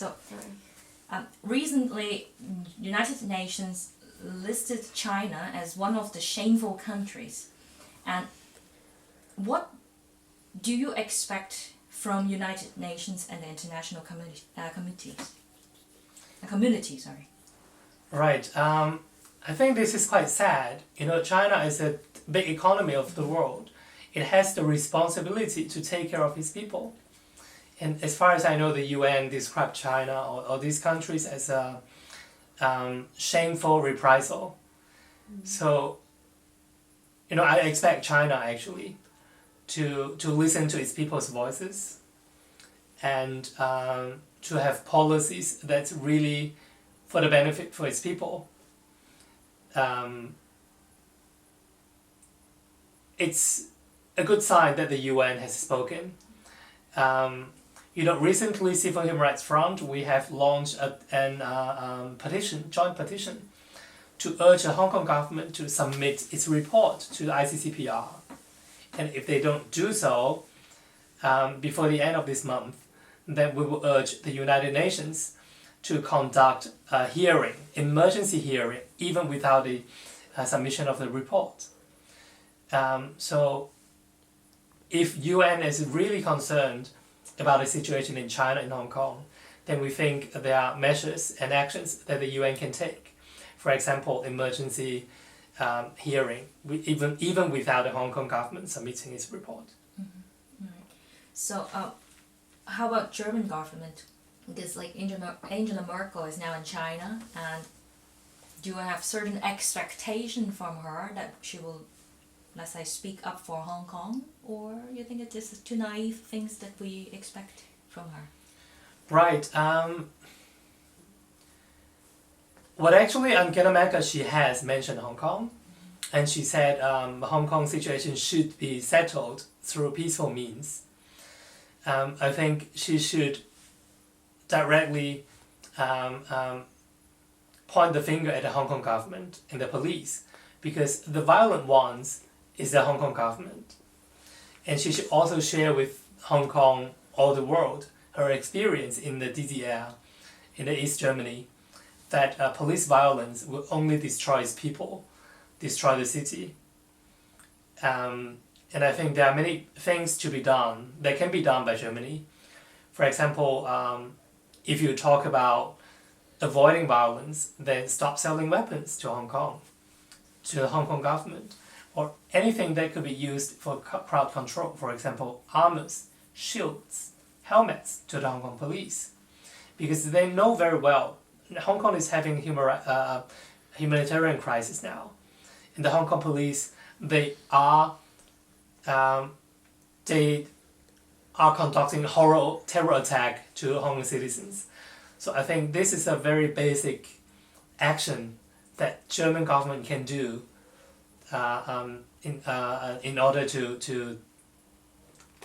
So, recently, United Nations listed China as one of the shameful countries. And what do you expect from United Nations and the international community? Sorry. Right. I think this is quite sad. China is a big economy of the world. It has the responsibility to take care of its people. And as far as I know, the UN described China or these countries as a shameful reprisal. So, I expect China actually to listen to its people's voices and to have policies that's really for the benefit for its people. It's a good sign that the UN has spoken. Recently, Civil Human Rights Front, we have launched a joint petition, to urge the Hong Kong government to submit its report to the ICCPR. And if they don't do so before the end of this month, then we will urge the United Nations to conduct a hearing, emergency hearing, even without the submission of the report. So if UN is really concerned about the situation in China and Hong Kong, then we think there are measures and actions that the UN can take. For example, emergency hearing, even without the Hong Kong government submitting its report. Mm-hmm. Right. So how about German government? Because like Angela Merkel is now in China, and do you have certain expectation from her that she will, let's say, speak up for Hong Kong, or you think it's just too naive things that we expect from her? Right. What actually Angela Merkel, she has mentioned Hong Kong, and she said the Hong Kong situation should be settled through peaceful means. I think she should directly point the finger at the Hong Kong government and the police, because the violent ones is the Hong Kong government. And she should also share with Hong Kong or the world her experience in the DDR, in the East Germany, that police violence will only destroy its people, destroy the city. And I think there are many things to be done that can be done by Germany. For example, if you talk about avoiding violence, then stop selling weapons to Hong Kong, to the Hong Kong government, or anything that could be used for crowd control. For example, armors, shields, helmets to the Hong Kong police, because they know very well Hong Kong is having humanitarian crisis now, and the Hong Kong police they are conducting terror attack to Hong Kong citizens. So I think this is a very basic action that German government can do in order to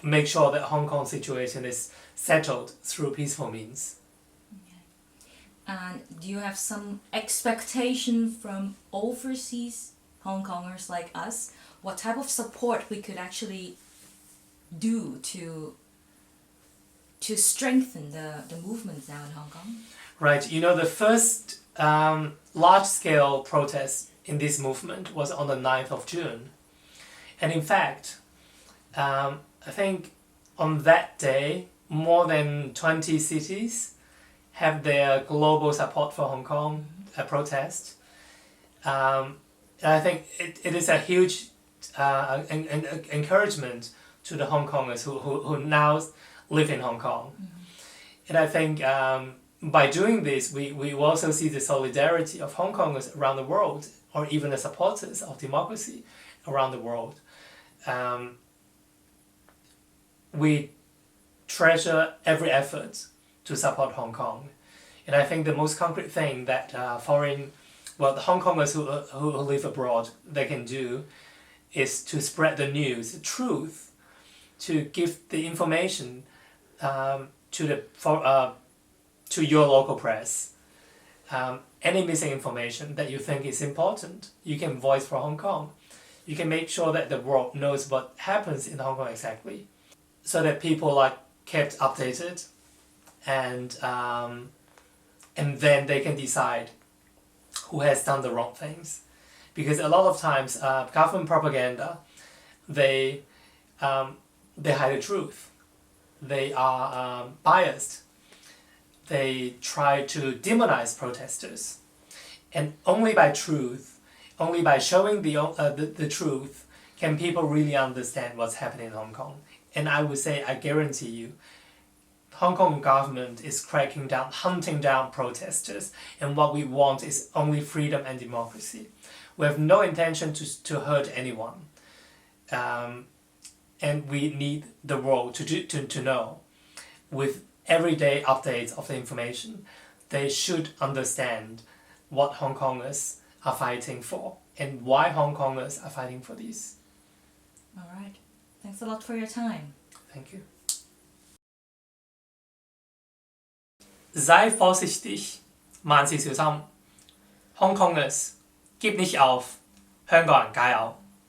make sure that Hong Kong situation is settled through peaceful means. Okay. And do you have some expectation from overseas Hong Kongers like us? What type of support we could actually do to strengthen the movements now in Hong Kong? Right. The first large-scale protest in this movement was on the 9th of June. And in fact, I think on that day, more than 20 cities have their global support for Hong Kong protest. And I think it is a huge encouragement to the Hong Kongers who now live in Hong Kong. Mm-hmm. And I think by doing this, we also see the solidarity of Hong Kongers around the world, or even the supporters of democracy around the world. We treasure every effort to support Hong Kong. And I think the most concrete thing that the Hong Kongers who live abroad, they can do is to spread the news, the truth, to give the information to your local press. Any missing information that you think is important, you can voice for Hong Kong. You can make sure that the world knows what happens in Hong Kong exactly, so that people are kept updated and then they can decide who has done the wrong things. Because a lot of times government propaganda, they hide the truth. They are biased. They try to demonize protesters. And only by truth, only by showing the truth, can people really understand what's happening in Hong Kong. And I would say, I guarantee you, Hong Kong government is cracking down, hunting down protesters, and what we want is only freedom and democracy. We have no intention to hurt anyone, and we need the world to know, with everyday updates of the information, they should understand what Hong Kongers are fighting for and why Hong Kongers are fighting for this. All right. Thanks a lot for your time. Thank you. Sei vorsichtig, 萬事小心。Hong Kongers, gib nicht auf. 香港人加油。